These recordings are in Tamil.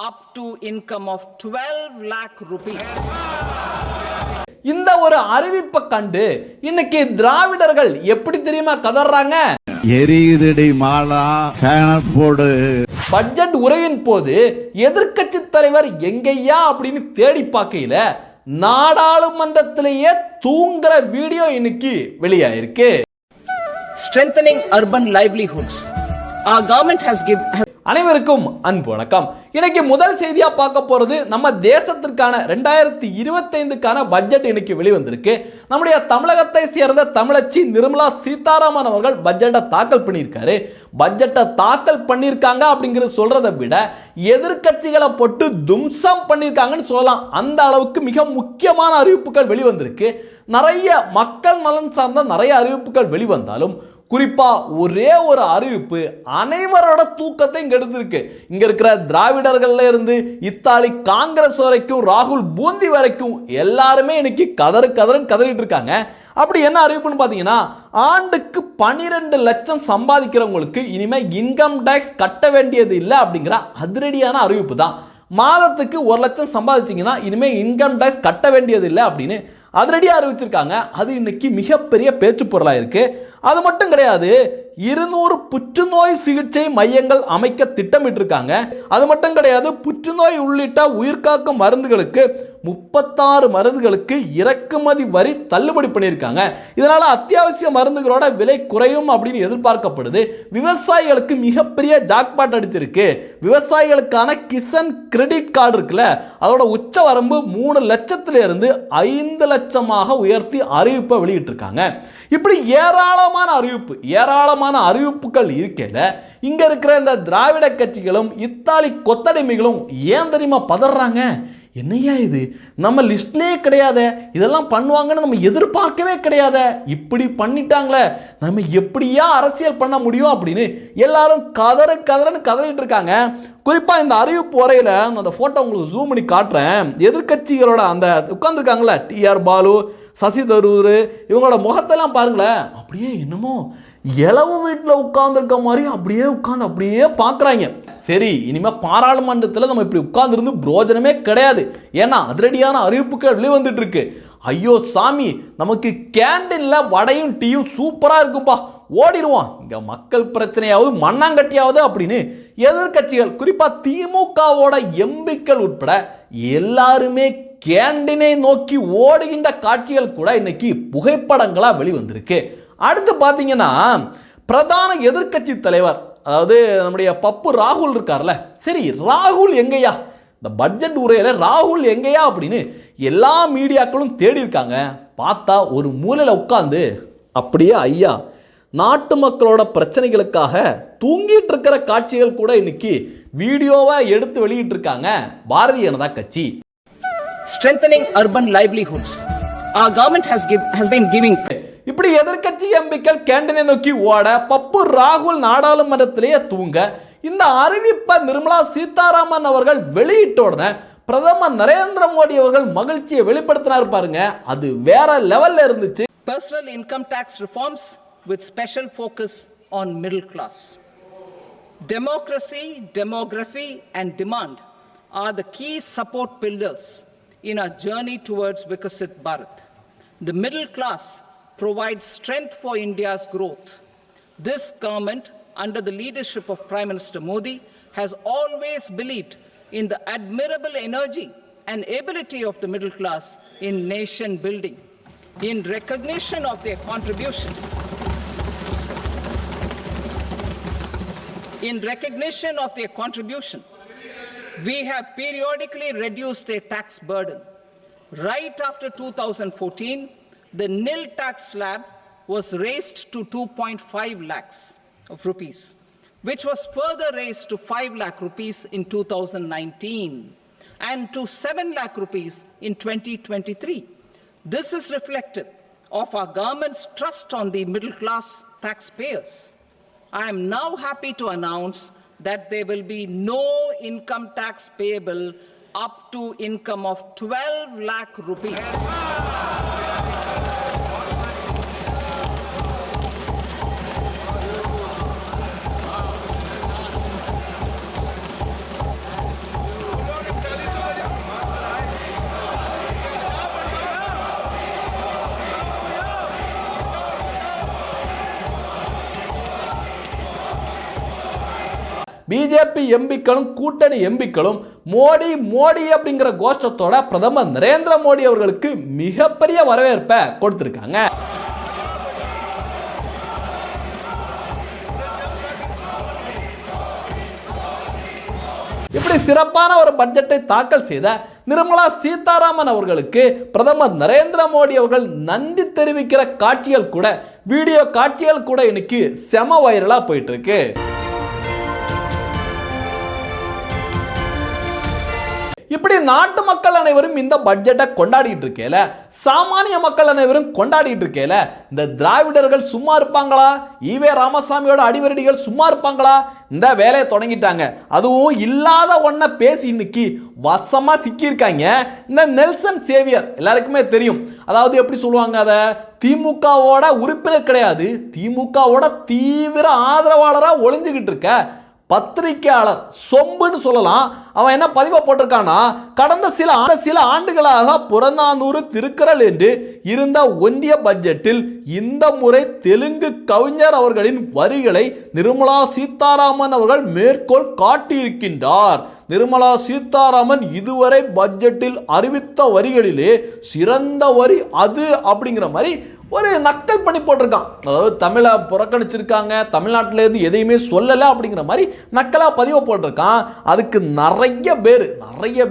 up to income of 12 lakh rupees. இந்த ஒரு அறிவிப்பை கண்டு இன்னைக்கு திராவிடர்கள் எப்படி தெரியுமா கதறாங்க? எரியுதடி மாலா பேனர் போடு. பட்ஜெட் உரையின் போது எதிர்க்கட்சி தலைவர் எங்கய்யா அப்படின்னு தேடி பார்க்கையில நாடாளுமன்றத்திலேயே தூங்குற வீடியோ இன்னைக்கு வெளியாயிருக்கு. Strengthening urban livelihoods. Our government has அனைவருக்கும் அன்பு வணக்கம். இன்னைக்கு முதல் செய்தியா பார்க்க போறது நம்ம தேசத்திற்கான 2025க்கான பட்ஜெட் இன்னைக்கு வெளிவந்திருக்கு. நம்முடைய தமிழகத்தை சேர்ந்த தமிழச்சி நிர்மலா சீதாராமன் அவர்கள் பட்ஜெட்டை தாக்கல் பண்ணியிருக்காரு. பட்ஜெட்டை தாக்கல் பண்ணியிருக்காங்க அப்படிங்கிறது சொல்றதை விட எதிர்கட்சிகளை போட்டு தும்சம் பண்ணியிருக்காங்கன்னு சொல்லலாம். அந்த அளவுக்கு மிக முக்கியமான அறிவிப்புகள் வெளிவந்திருக்கு. நிறைய மக்கள் நலன் சார்ந்த நிறைய அறிவிப்புகள் வெளிவந்தாலும் குறிப்பா ஒரே ஒரு அறிவிப்பு அனைவரோட தூக்கத்தையும் கெடுத்திருக்கு. இங்க இருக்கிற திராவிடர்கள்ல இருந்து இத்தாலி காங்கிரஸ் வரைக்கும் ராகுல் பூந்தி வரைக்கும் எல்லாருமே இன்னைக்கு கதறிட்டு இருக்காங்க. அப்படி என்ன அறிவிப்புன்னு பாத்தீங்கன்னா, ஆண்டுக்கு 12 லட்சம் சம்பாதிக்கிறவங்களுக்கு இனிமே இன்கம் டாக்ஸ் கட்ட வேண்டியது இல்லை அப்படிங்கிற அதிரடியான அறிவிப்பு தான். மாதத்துக்கு 1 லட்சம் சம்பாதிச்சிங்கன்னா இனிமே இன்கம் டாக்ஸ் கட்ட வேண்டியது இல்லை அப்படின்னு அதிரடியாக அறிவிச்சிருக்காங்க. அது இன்னைக்கு மிகப்பெரிய பேச்சு பொருளாக இருக்கு. அது மட்டும் கிடையாது, 200 புற்றுநோய் சிகிச்சை மையங்கள் அமைக்க திட்டமிட்டிருக்காங்க. அது மட்டும் கிடையாது, புற்றுநோய் உள்ளிட்ட உயிர்காக்கும் மருந்துகளுக்கு 36 மருந்துகளுக்கு இறக்குமதி வரி தள்ளுபடி பண்ணியிருக்காங்க. இதனால அத்தியாவசிய மருந்துகளோட விலை குறையும் அப்படின்னு எதிர்பார்க்கப்படுது. விவசாயிகளுக்கு மிகப்பெரிய ஜாக்பாட் அடிச்சிருக்கு. விவசாயிகளுக்கான கிசான் கிரெடிட் கார்டு இருக்குல்ல, அதோட உச்ச வரம்பு 3 லட்சத்திலிருந்து 5 லட்சமாக உயர்த்தி அறிவிப்பை வெளியிட்டிருக்காங்க. இப்படி ஏராளமான அறிவிப்புகள் இருக்கையில இங்க இருக்கிற இந்த திராவிட கட்சிகளும் இத்தாலி கொத்தடிமைகளும் ஏன் தெரியுமா பதறாங்க? என்னையா இது, நம்ம லிஸ்ட்லேயே கிடையாது, இதெல்லாம் பண்ணுவாங்கன்னு நம்ம எதிர்பார்க்கவே கிடையாது, இப்படி பண்ணிட்டாங்களே, நம்ம எப்படியா அரசியல் பண்ண முடியும் அப்படின்னு எல்லாரும் கதறிட்டு இருக்காங்க. குறிப்பாக இந்த அறிவிப்பு வரையில் அந்த ஃபோட்டோ உங்களுக்கு ஜூம் பண்ணி காட்டுறேன். எதிர்கட்சிகளோட அந்த உட்காந்துருக்காங்களே, டிஆர் பாலு, சசி தரூர், இவங்களோட முகத்தெல்லாம் பாருங்களேன், அப்படியே என்னமோ இளவு வீட்டில் உட்கார்ந்துருக்க மாதிரி அப்படியே பார்க்குறாங்க. சரி, இனிமேல் பாராளுமன்றத்தில் நம்ம இப்படி உட்கார்ந்துருந்து பிரோஜனமே கிடையாது. ஏன்னா அதிரடியான அறிவிப்புகள் வெளிவந்துட்டு இருக்கு. ஐயோ சாமி, நமக்கு கேண்டீனில் வடையும் டீயும் சூப்பராக இருக்கும்பா, ஓடிடுவோம், இங்கே மக்கள் பிரச்சனையாவது மண்ணாங்கட்டியாவது அப்படின்னு எதிர்கட்சிகள் குறிப்பாக திமுகவோட எம்பிக்கள் உட்பட எல்லாருமே கேண்டீனை நோக்கி ஓடுகின்ற காட்சிகள் கூட இன்னைக்கு புகைப்படங்களா வெளிவந்திருக்கு. அடுத்து பார்த்தீங்கன்னா, பிரதான எதிர்கட்சி தலைவர், அதாவது நம்முடைய பப்பு ராகுல் இருக்கார்ல, சரி ராகுல் எங்கேயா, இந்த பட்ஜெட் உரையில ராகுல் எங்கேயா அப்படின்னு எல்லா மீடியாக்களும் தேடி இருக்காங்க. பார்த்தா ஒரு மூலையில் உட்கார்ந்து அப்படியே ஐயா நாட்டு மக்களோட பிரச்சனைகளுக்காக தூங்கிட்டு இருக்கிற காட்சிகள் கூட இன்னைக்கு வீடியோவா எடுத்து வெளியிட்டு இருக்காங்க பாரதிய ஜனதா கட்சி. Strengthening urban livelihoods. Our government has been giving. இப்படி எதிர்க்கட்சி எம்பிக்கள் கேண்டீனை நோக்கி ஓட, பப்பு ராகுல் நாடாளுமன்றத்திலேயே தூங்க, இந்த அறிவிப்பை நிர்மலா சீதாராமன் அவர்கள் வெளியிட்ட உடனே பிரதமர் நரேந்திர மோடி அவர்கள் மகிழ்ச்சியை வெளிப்படுத்தினார் பாருங்க. அது வேற லெவல்ல இருந்துச்சு. Personal income tax reforms with special focus on middle class. Democracy, demography and demand are the key support pillars in our journey towards Vikasit Bharat. The middle class provides strength for India's growth. This government, under the leadership of Prime Minister Modi, has always believed in the admirable energy and ability of the middle class in nation building. In recognition of their contribution, we have periodically reduced their tax burden. Right after 2014, the nil tax slab was raised to 2.5 lakhs of rupees, which was further raised to 5 lakh rupees in 2019 and to 7 lakh rupees in 2023. This is reflective of our government's trust on the middle class taxpayers. I am now happy to announce that there will be no income tax payable up to income of 12 lakh rupees. BJP எம்பிக்களும் கூட்டணி எம்பிக்களும் மோடி மோடி அப்படிங்கிற கோஷத்தோட பிரதமர் நரேந்திர மோடி அவர்களுக்கு மிகப்பெரிய வரவேற்பை கொடுத்திருக்காங்க. இப்படி சிறப்பான ஒரு பட்ஜெட்டை தாக்கல் செய்த நிர்மலா சீதாராமன் அவர்களுக்கு பிரதமர் நரேந்திர மோடி அவர்கள் நன்றி தெரிவிக்கிற காட்சிகள் கூட, வீடியோ காட்சிகள் கூட இன்னைக்கு செம வைரலா போயிட்டு இருக்கு. இப்படி நாட்டு மக்கள் அனைவரும் இந்த பட்ஜெட்டை கொண்டாடிட்டு இருக்கேல, சாமானிய மக்கள் அனைவரும் கொண்டாடிட்டு இருக்கேல, இந்த திராவிடர்கள் சும்மா இருப்பாங்களா? ஈவே ராமசாமியோட அடிவரடிகள் சும்மா இருப்பாங்களா? இந்த வேலையை தொடங்கிட்டாங்க. அதுவும் இல்லாத ஒன்ன பேசி இன்னைக்கு வசமா சிக்கியிருக்காங்க இந்த நெல்சன் சேவியர். எல்லாருக்குமே தெரியும். அதாவது எப்படி சொல்லுவாங்க, அதை திமுகவோட உறுப்பினர் கிடையாது, திமுகவோட தீவிர ஆதரவாளரா ஒளிஞ்சுக்கிட்டு இருக்க பத்திரிகையாளர் சொம்புன்னு சொல்லலாம். அவன் என்ன பதிவை போட்டிருக்கானா, கடந்த சில ஆண்டுகளாக புறநானூறு திருக்குறள் என்று இருந்த ஒன்றிய பட்ஜெட்டில் இந்த முறை தெலுங்கு கவிஞர் அவர்களின் வரிகளை நிர்மலா சீதாராமன் அவர்கள் மேற்கோள் காட்டியிருக்கின்றார். நிர்மலா சீதாராமன் இதுவரை பட்ஜெட்டில் அறிவித்த வரிகளிலே சிறந்த வரி அது அப்படிங்கிற மாதிரி ஒரு நக்கல் பண்ணி போட்டிருக்கான். அதாவது தமிழை புறக்கணிச்சிருக்காங்க, தமிழ்நாட்டிலேருந்து எதையுமே சொல்லலை அப்படிங்கிற மாதிரி நக்கலாக பதிவை போட்டிருக்கான். அதுக்கு நிறைய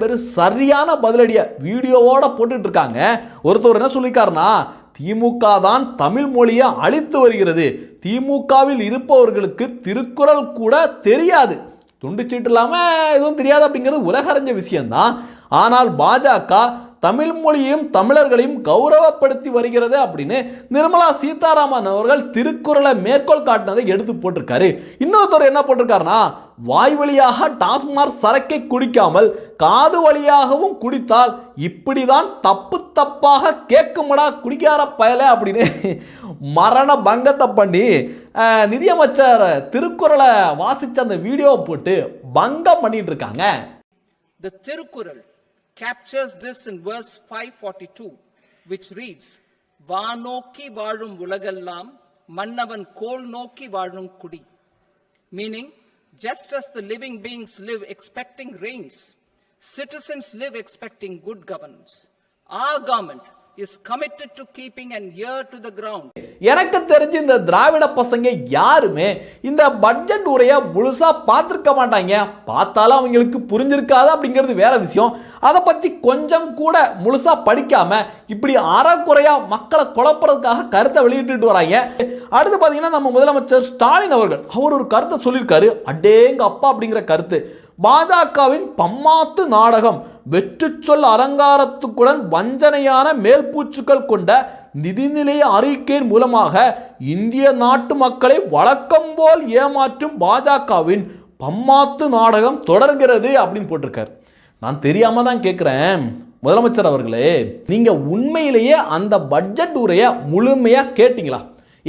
பேர் சரியான பதிலடியை வீடியோவோட போட்டுட்டு இருக்காங்க. ஒருத்தர் என்ன சொல்லியிருக்காருன்னா, திமுக தான் தமிழ் மொழியை அழித்து வருகிறது, திமுகவில் இருப்பவர்களுக்கு திருக்குறள் கூட தெரியாது, துண்டுச்சீட்டு இல்லாமல் எதுவும் தெரியாது அப்படிங்கிறது உலக அறிஞ்ச விஷயம்தான். ஆனால் பாஜக தமிழ் மொழியையும் தமிழர்களையும் கௌரவப்படுத்தி வருகிறது அப்படின்னு நிர்மலா சீதாராமன் அவர்கள் திருக்குறளை மேற்கோள் காட்டினதை எடுத்து போட்டிருக்காரு. இன்னொருத்தர் என்ன போட்டிருக்காருன்னா, வாய் வழியாக டாஸ்மாக் சரக்கை குடிக்காமல் காது வழியாகவும் குடித்தால் இப்படிதான் தப்பாக கேட்குமடா குடிக்கார பயல அப்படின்னு மரண பங்கத்தை பண்ணி நிதியமைச்சர் திருக்குறளை வாசிச்ச அந்த வீடியோவை போட்டு பங்கம் பண்ணிட்டு இருக்காங்க. The Tirukkural captures this in verse 542, which reads, "Vaanokki vaazhum ulagallam mannavan kol nokki vaazhum kudi," meaning just as the living beings live expecting rains, citizens live expecting good governance. Our government is committed to keeping an ear to the ground. எனக்கு தெரிஞ்சு இந்த திராவிட பசங்க யாருமே இந்த பட்ஜெட் உரையை முழுசா பார்த்துருக்க மாட்டாங்க. பார்த்தாலும் அவங்களுக்கு புரிஞ்சிருக்காது அப்படிங்கிறது வேற விஷயம். அதை பற்றி கொஞ்சம் கூட முழுசா படிக்காம இப்படி அறக்குறையா மக்களை குழப்பறதுக்காக கருத்தை வெளியிட்டு வராங்க. அடுத்து பார்த்தீங்கன்னா நம்ம முதலமைச்சர் ஸ்டாலின் அவர் ஒரு கருத்தை சொல்லியிருக்காரு. அடேங்க அப்பா அப்படிங்கிற கருத்து. பாஜகவின் பம்மாத்து நாடகம் வெற்று சொல் அலங்காரத்துக்குடன் வஞ்சனையான மேல்பூச்சுக்கள் கொண்ட நிதிநிலை அறிக்கையின் மூலமாக இந்திய நாட்டு மக்களை வழக்கம் போல் ஏமாற்றும் பாஜகவின் பம்மாத்து நாடகம் தொடர்கிறது அப்படின்னு போட்டிருக்காரு. நான் தெரியாம தான் கேட்குறேன், முதலமைச்சர் அவர்களே, நீங்க உண்மையிலேயே அந்த பட்ஜெட் உரையை முழுமையா கேட்டீங்களா?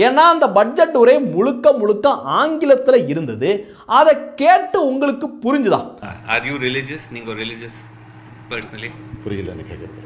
ஏன்னா அந்த பட்ஜெட் உரை முழுக்க ஆங்கிலத்தில் இருந்தது. அதை கேட்டு உங்களுக்கு புரிஞ்சுதா? Are you religious? நீங்க religious personally? புரியல எனக்கு கேட்குறேன்.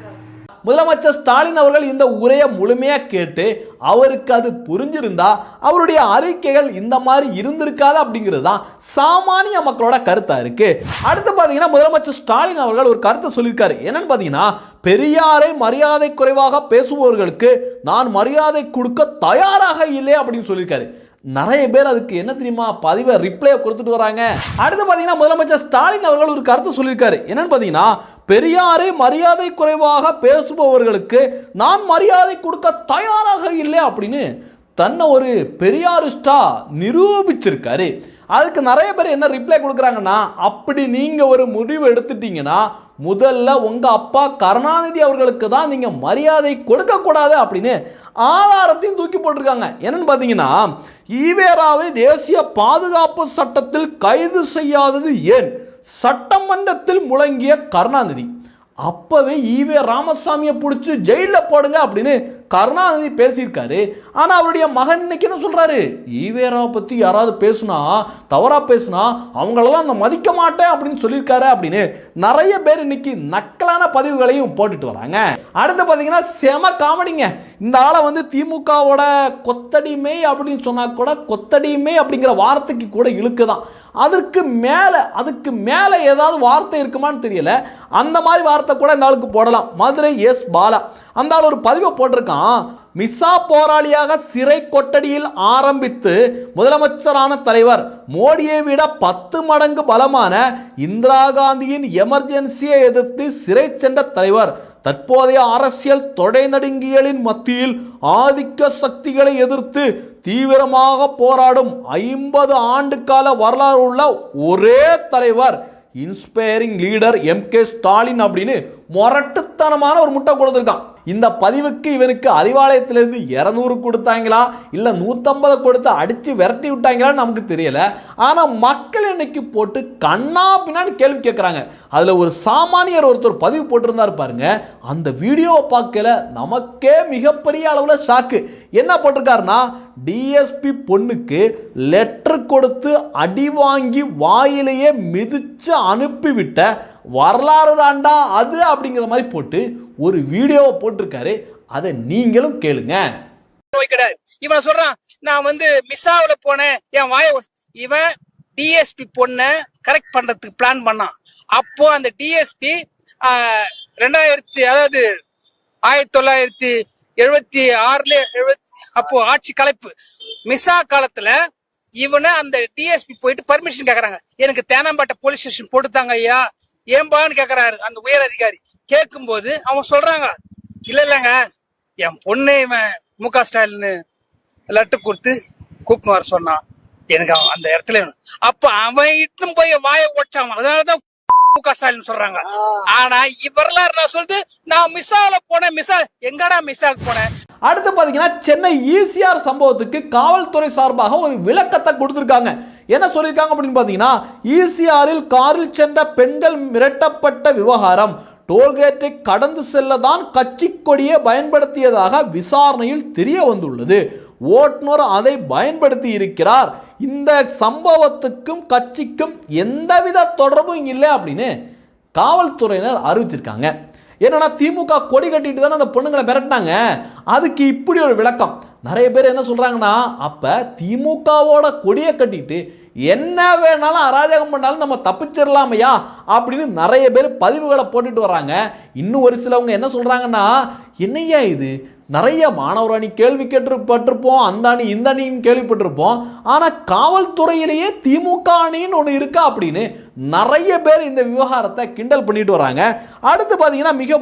முதலமைச்சர் ஸ்டாலின் அவர்கள் இந்த உரையை முழுமையா கேட்டு அவருக்கு அது புரிஞ்சிருந்தா அவருடைய அறிக்கைகள் இந்த மாதிரி இருந்திருக்காது அப்படிங்கிறது தான் சாமானிய மக்களோட கருத்தா இருக்கு. அடுத்து பாத்தீங்கன்னா முதலமைச்சர் ஸ்டாலின் அவர்கள் ஒரு கருத்தை சொல்லியிருக்காரு. என்னன்னு பாத்தீங்கன்னா, பெரியாரை மரியாதை குறைவாக பேசுபவர்களுக்கு நான் மரியாதை கொடுக்க தயாராக இல்லை அப்படின்னு சொல்லியிருக்காரு. நிறைய பேர் அதுக்கு என்ன தெரியுமா பதிவை ரிப்ளை கொடுத்துட்டு வராங்க. அடுத்து பார்த்தீங்கன்னா முதலமைச்சர் ஸ்டாலின் அவர்கள் ஒரு கருத்து சொல்லியிருக்காரு. என்னன்னு பார்த்தீங்கன்னா, பெரியாரை மரியாதை குறைவாக பேசுபவர்களுக்கு நான் மரியாதை கொடுக்க தயாராக இல்லை அப்படின்னு தன்னை ஒரு பெரியாரிஸ்டா நிரூபிச்சிருக்காரு. அதுக்கு நிறைய பேர் என்ன ரிப்ளை கொடுக்குறாங்கன்னா, அப்படி நீங்க ஒரு முடிவு எடுத்துட்டீங்கன்னா முதல்ல உங்க அப்பா கருணாநிதி அவர்களுக்கு தான் நீங்க மரியாதை கொடுக்க கூடாது அப்படின்னு ஆதாரத்தையும் தூக்கி போட்டிருக்காங்க. என்னன்னு பாத்தீங்கன்னா, ஈவேராவை தேசிய பாதுகாப்பு சட்டத்தில் கைது செய்யாதது ஏன்? சட்டமன்றத்தில் முழங்கிய கருணாநிதி அப்பவே ஈவே ராமசாமியை பிடிச்சி ஜெயிலில் போடுங்க அப்படின்னு கருணாநிதி பேசியிருக்காரு. ஆனால் அவருடைய மகன் இன்னைக்கு என்ன சொல்றாரு, ஈவேராவை பற்றி யாராவது பேசுனா, தவறா பேசுனா அவங்களெல்லாம் நான் மதிக்க மாட்டேன் அப்படின்னு சொல்லியிருக்காரு அப்படின்னு நிறைய பேர் இன்னைக்கு நக்கலான பதிவுகளையும் போட்டுட்டு வராங்க. அடுத்து பார்த்தீங்கன்னா செம காமெடிங்க. இந்த ஆளை திமுகவோட கொத்தடிமை அப்படின்னு சொன்னா கூட கொத்தடிமை அப்படிங்கிற வார்த்தைக்கு கூட இழுக்குதான். அதுக்கு மேலே ஏதாவது வார்த்தை இருக்குமான்னு தெரியல. அந்த மாதிரி வார்த்தை கூட இந்த ஆளுக்கு போடலாம். மதுரை எஸ் பாலா அந்த ஆள் ஒரு பதிவை போட்டிருக்கான். மிசா போராளியாக சிறை கொட்டடியில் ஆரம்பித்து முதலமைச்சரான தலைவர், மோடியை விட 10 மடங்கு பலமான இந்திரா காந்தியின் எமர்ஜென்சியை எதிர்த்து சிறை சென்ற தலைவர், தற்போதைய அரசியல் தொடை நடுங்கியலின் மத்தியில் ஆதிக்க சக்திகளை எதிர்த்து தீவிரமாக போராடும் 50 ஆண்டு கால வரலாறு உள்ள ஒரே தலைவர், இன்ஸ்பைரிங் லீடர் MK ஸ்டாலின் அப்படின்னு முரட்டுத்தனமான ஒரு முட்டை கொடுத்துருக்கான். இந்த பதிவுக்கு இவனுக்கு அறிவாலயத்திலிருந்து 200 கொடுத்தாங்களா இல்லை 150 கொடுத்து அடித்து விரட்டி விட்டாங்களான்னு நமக்கு தெரியல. ஆனால் மக்கள் இன்னைக்கு போட்டு கண்ணா பின்னான்னு கேள்வி கேட்குறாங்க. அதில் ஒரு சாமானியர் ஒருத்தர் பதிவு போட்டிருந்தார் பாருங்க. அந்த வீடியோவை பார்க்கல நமக்கே மிகப்பெரிய அளவில் ஷாக்கு. என்ன போட்டிருக்காருன்னா, டிஎஸ்பி பொண்ணுக்கு லெட்டர் கொடுத்து அடி வாங்கி வாயிலேயே மிதிச்சு அனுப்பிவிட்ட வரலாறு தாண்டா அது அப்படிங்கிற மாதிரி போட்டு ஒரு வீடியோவை போட்டிருக்காரு. அதை நீங்களும் கேளுங்க. இவன் சொல்றான், நான் மிஸ்ஸாவில போனேன், என் இவன் டிஎஸ்பி பொண்ணை கரெக்ட் பண்றதுக்கு பிளான் பண்ணான். அப்போ அந்த டிஎஸ்பி 1976 அப்போ ஆட்சி கலைப்பு மிஸ்ஸா காலத்துல இவனை அந்த டிஎஸ்பி போயிட்டு பர்மிஷன் கேக்குறாங்க. எனக்கு தேனாம்பேட்டை போலீஸ் ஸ்டேஷன் போட்டுத்தாங்க ஐயா, ஏம்பான்னு கேக்குறாரு அந்த உயர் அதிகாரி. கேட்கும் போது அவன் சொல்றாங்க, இல்லங்க என் பொண்ணு இவன் MK ஸ்டாலின் லெட்டர் கொடுத்து கூப்பிட்டு வர சொன்னான், எனக்கு அவன் அந்த இடத்துல அப்ப அவன் இட்டும் போய் வாயை ஓச்சான். அதனாலதான் MK ஸ்டாலின் சொல்றாங்க. ஆனா இவரெல்லாம் நான் சொல்றது, நான் மிஸ்ஸாவில போனேன், மிஸ்ஸா எங்கடா மிஸ்ஸாவுக்கு போனேன். அடுத்து பார்த்தீங்கன்னா, சென்னை ECR சம்பவத்துக்கு காவல்துறை சார்பாக ஒரு விளக்கத்தை கொடுத்துருக்காங்க. என்ன சொல்லியிருக்காங்க அப்படின்னு பார்த்தீங்கன்னா, ECRல் காரில் சென்ற பெண்கள் மிரட்டப்பட்ட விவகாரம், டோல்கேட்டை கடந்து செல்ல தான் கட்சி கொடியை பயன்படுத்தியதாக விசாரணையில் தெரிய வந்துள்ளது. ஓட்டுநர் அதை பயன்படுத்தி இருக்கிறார். இந்த சம்பவத்துக்கும் கட்சிக்கும் எந்தவித தொடர்பும் இல்லை அப்படின்னு காவல்துறையினர் அறிவிச்சிருக்காங்க. என்னன்னா, திமுக கொடி கட்டிட்டு தானே அந்த பொண்ணுங்களை மிரட்டினாங்க. அதுக்கு இப்படி ஒரு விளக்கம். நிறைய பேர் என்ன சொல்றாங்கன்னா, அப்ப திமுகவோட கொடியை கட்டிட்டு என்ன வேணாலும் அராஜகம் பண்ணாலும் நம்ம தப்பிச்சிடலாமையா அப்படின்னு நிறைய பேர் பதிவுகளை போட்டுட்டு வர்றாங்க. இன்னும் ஒரு சிலவங்க என்ன சொல்றாங்கன்னா, என்னையா இது, நிறைய மாணவர் அணி கேள்வி கேட்டுப்பட்டிருப்போம், அந்த அணி இந்த அணின்னு கேள்விப்பட்டிருப்போம், ஆனால் காவல்துறையிலேயே திமுக அணின்னு ஒன்று இருக்கா அப்படின்னு நிறைய பேர் இந்த விவகாரத்தை கிண்டல் பண்ணிட்டு வராங்க. அடுத்து பார்த்தீங்கன்னா, மிக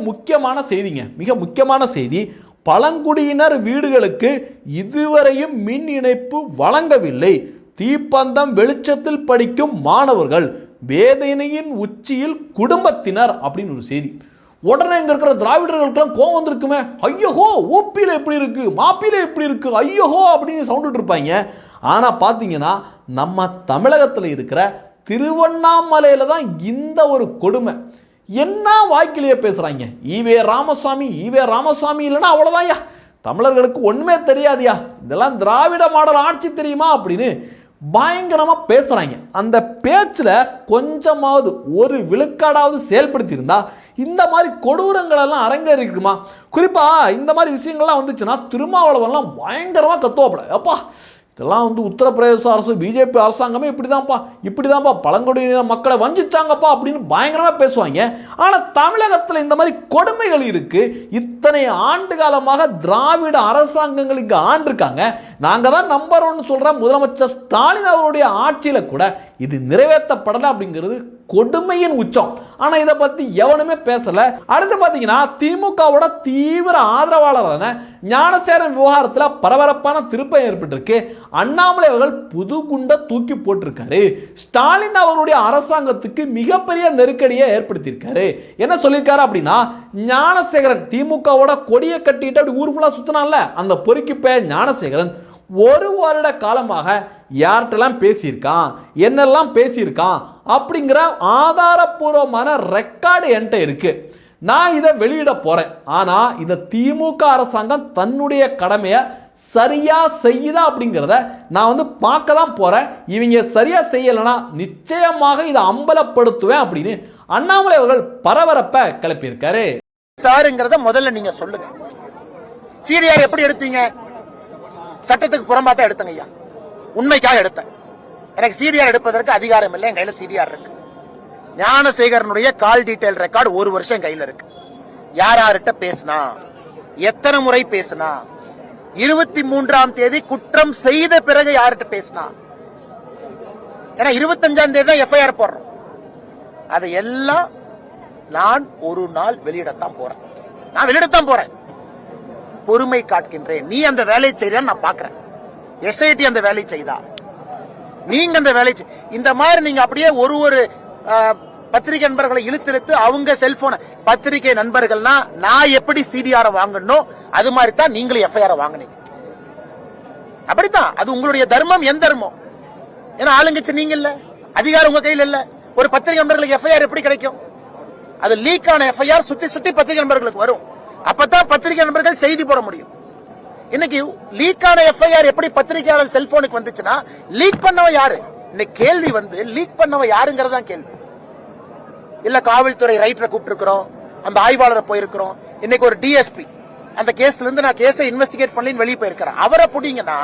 முக்கியமான செய்தி, பழங்குடியினர் வீடுகளுக்கு இதுவரையும் மின் இணைப்பு வழங்கவில்லை. தீப்பந்தம் வெளிச்சத்தில் படிக்கும் மாணவர்கள், வேதனையின் உச்சியில் குடும்பத்தினர் அப்படின்னு ஒரு செய்தி. உடனே இங்க இருக்கிற திராவிடர்களுக்கெல்லாம் கோவம் வந்திருக்குமே, ஐயோஹோ ஓப்பியில் எப்படி இருக்கு, மாப்பியில் எப்படி இருக்கு, ஐயோஹோ அப்படின்னு சவுண்ட் இருப்பாங்க. ஆனால் பார்த்தீங்கன்னா, நம்ம தமிழகத்தில் இருக்கிற திருவண்ணாமலையில தான் இந்த ஒரு கொடுமை. என்ன வாய்க்கிலேயே பேசுறாங்க. ஈவே ராமசாமி இல்லைன்னா அவ்வளோதான்யா, தமிழர்களுக்கு ஒன்றுமே தெரியாதியா, இதெல்லாம் திராவிட மாடல் ஆட்சி தெரியுமா அப்படின்னு பயங்கரமாக பேசுகிறாங்க. அந்த பேச்சில் கொஞ்சமாவது ஒரு விழுக்காடாவது செயல்படுத்தியிருந்தா இந்த மாதிரி கொடூரங்களெல்லாம் அரங்கேறிக்குமா? குறிப்பாக இந்த மாதிரி விஷயங்கள்லாம் வந்துச்சுன்னா திருமாவளவன்லாம் பயங்கரமாக கத்துவாப்பட, அப்பா இதெல்லாம் உத்தரப்பிரதேச அரசு பிஜேபி அரசாங்கமே இப்படிதான்ப்பா பழங்குடியின மக்களை வஞ்சிச்சாங்கப்பா அப்படின்னு பயங்கரமாக பேசுவாங்க. ஆனால் தமிழகத்தில் இந்த மாதிரி கொடுமைகள் இருக்கு. இத்தனை ஆண்டு காலமாக திராவிட அரசாங்கங்கள் இங்கே ஆண்டிருக்காங்க. நாங்கள் தான் நம்பர் 1 சொல்கிற முதலமைச்சர் ஸ்டாலின் அவருடைய ஆட்சியில் கூட இது நிறைவேற்றப்படலை அப்படிங்கிறது கொடுமையின் உச்சம். ஆனால் இதை பற்றி எவனுமே பேசலை. அடுத்து பார்த்தீங்கன்னா, திமுகவோட தீவிர ஆதரவாளரான ஞானசேகரன் விவகாரத்தில் பரபரப்பான திருப்பம் ஏற்பட்டிருக்கு. அண்ணாமலை அவர்கள் புது குண்டை தூக்கி போட்டிருக்காரு. ஸ்டாலின் அவருடைய அரசாங்கத்துக்கு மிகப்பெரிய நெருக்கடியை ஏற்படுத்தியிருக்காரு. என்ன சொல்லியிருக்காரு அப்படின்னா, ஞானசேகரன் திமுகவோட கொடியை கட்டிட்டு அப்படி ஊர் ஃபுல்லாக சுத்தினால அந்த பொறுக்கி பெயர் ஞானசேகரன் 1 வருட காலமாக யார்கிட்டலாம் பேசியிருக்கான், என்னெல்லாம் பேசியிருக்கான் அப்படிங்கிற ஆதாரப்பூர்வமான ரெக்கார்டு என்கிட்ட இருக்கு. நான் இதை வெளியிட போறேன். ஆனால் இந்த திமுக அரசாங்கம் தன்னுடைய கடமையை சரியா செய்யுதா அப்படிங்கிறத நான் பார்க்க தான் போறேன். இவங்க சரியா செய்யலைன்னா நிச்சயமாக இதை அம்பலப்படுத்துவேன் அப்படின்னு அண்ணாமலை அவர்கள் பரபரப்பை கிளப்பியிருக்காரு. சாருங்கிறத முதல்ல நீங்க சொல்லுங்க. சீரியார் எப்படி எடுத்தீங்க? சட்டத்துக்கு புறம்பாத்தான் எடுத்தங்க ஐயா, உண்மைக்காக எடுத்தேன். எனக்கு சிடிஆர் எடுப்பதற்கு அதிகாரம் இல்லை, என் கையில சிடிஆர் இருக்கு. ஞானசேகரனுடைய கால் டீடைல் ரெக்கார்டு 1 வருஷம் என் கையில இருக்கு. யார் யார்கிட்ட பேசினா, எத்தனை முறை பேசினா, 23ஆம் தேதி குற்றம் செய்த பிறகு யார்கிட்ட பேசினா, ஏன்னா 25ஆம் தேதி தான் எஃப்ஐஆர் போடுறோம். அதையெல்லாம் நான் ஒரு நாள் வெளியிடத்தான் போறேன். நான் வெளியிடத்தான் போறேன். பொறுமை காட்கின்றேன். நீ அந்த வேலையை செய்யறான்னு நான் பாக்குறேன். எஸ்ஐடி அந்த வேலையை செய்தா, நீங்க அந்த வேலை இந்த மாதிரி நீங்க அப்படியே ஒரு பத்திரிகை நண்பர்களை இழுத்து அவங்க செல்போன் பத்திரிகை நண்பர்கள்னா நான் எப்படி சிடிஆர் வாங்கணும் அது மாதிரி தான் நீங்களும் எஃப்ஐஆர் வாங்கினீங்க. அப்படித்தான், அது உங்களுடைய தர்மம். என் தர்மம். ஏன்னா ஆளுங்கட்சி நீங்க இல்ல, அதிகாரம் உங்க கையில் இல்ல. ஒரு பத்திரிகை நண்பர்களுக்கு எஃப்ஐஆர் எப்படி கிடைக்கும்? அது லீக் ஆன எஃப்ஐஆர் சுத்தி பத்திரிகை நண்பர்களுக்கு வரும். அப்பதான் பத்திரிகை நண்பர்கள் செய்தி போட முடியும். இன்னைக்கு லீக் ஆன எஃப்ஐஆர் எப்படி பத்திரிகையாளர் செல்போனுக்கு வந்துச்சுன்னா லீக் பண்ணவ யாரு? இன்னைக்கு கேள்வி லீக் பண்ணவ யாருங்கிறதா கேள்வி. இல்ல காவல்துறை ரைட்டரை கூப்பிட்டு இருக்கிறோம், அந்த ஆய்வாளரை போயிருக்கிறோம். இன்னைக்கு ஒரு டிஎஸ்பி அந்த கேஸ்ல இருந்து நான் கேஸை இன்வெஸ்டிகேட் பண்ணி வெளியே போயிருக்கிறேன். அவரை புடிங்கன்னா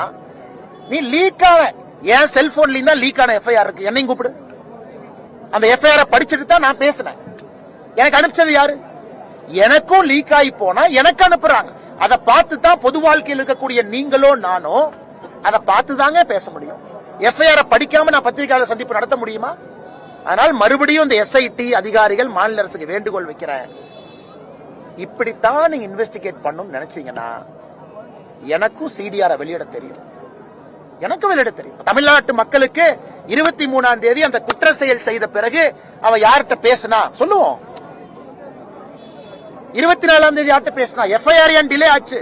நீ லீக் ஆன என் செல்போன்ல தான் லீக் ஆன எஃப்ஐஆர் இருக்கு, என்னையும் கூப்பிடு. அந்த எஃப்ஐஆர் படிச்சுட்டு தான் நான் பேசினேன். எனக்கு அனுப்பிச்சது யாரு? எனக்கும் லீக் ஆகி போனா எனக்கு அனுப்புறாங்க. அதை பார்த்து தான் பொது வாழ்க்கையில் இருக்கக்கூடிய நீங்களோ நானோ அதை பார்த்து தாங்க பேச முடியும். எஃப்ஐஆர் படிக்காம நான் பத்திரிகையாளர் சந்திப்பு நடத்த முடியுமா? அதனால் மறுபடியும் இந்த எஸ்ஐடி அதிகாரிகள் மாநில அரசுக்கு வேண்டுகோள் வைக்கிறேன். இப்படித்தான் நீங்க இன்வெஸ்டிகேட் பண்ணணும் நினைச்சீங்கன்னா எனக்கும் சிடிஆர் வெளியிட தெரியும், எனக்கு வெளியிட தெரியும். தமிழ்நாட்டு மக்களுக்கு 23ஆம் தேதி அந்த குற்ற செயல் செய்த பிறகு அவ யார்கிட்ட பேசினா சொல்லுவோம். 24ஆம் தேதி யார்கிட்ட பேசினா, எஃப்ஐஆர் ஏன் டிலே ஆச்சு?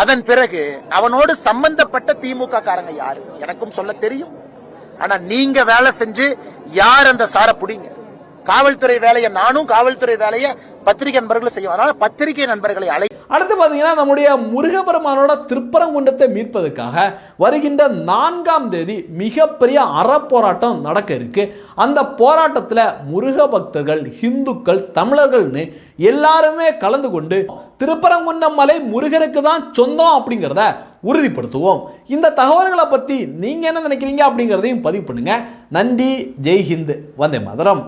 அதன் பிறகு அவனோடு சம்பந்தப்பட்ட திமுக காரங்க யாரு எனக்கும் சொல்ல தெரியும். ஆனா நீங்க வேலை செஞ்சு யார் அந்த சார புடிங்க. காவல்துறை வேலையை நானும், காவல்துறை வேலையை பத்திரிகை நண்பர்களும் செய்யும். அதனால பத்திரிகை நண்பர்களை அடுத்து பார்த்தீங்கன்னா நம்முடைய முருகப்பெருமானோட திருப்பரங்குன்றத்தை மீட்பதற்காக வருகின்ற 4ஆம் தேதி மிகப்பெரிய அறப்போராட்டம் நடக்க இருக்கு. அந்த போராட்டத்தில் முருக பக்தர்கள், இந்துக்கள், தமிழர்கள்னு எல்லாருமே கலந்து கொண்டு திருப்பரங்குன்றம் மலை முருகனுக்கு தான் சொந்தம் அப்படிங்கிறத உறுதிப்படுத்துவோம். இந்த தகவல்களை பற்றி நீங்க என்ன நினைக்கிறீங்க அப்படிங்கிறதையும் பதிவு பண்ணுங்க. நன்றி. ஜெய் ஹிந்த். வந்தே மாதரம்.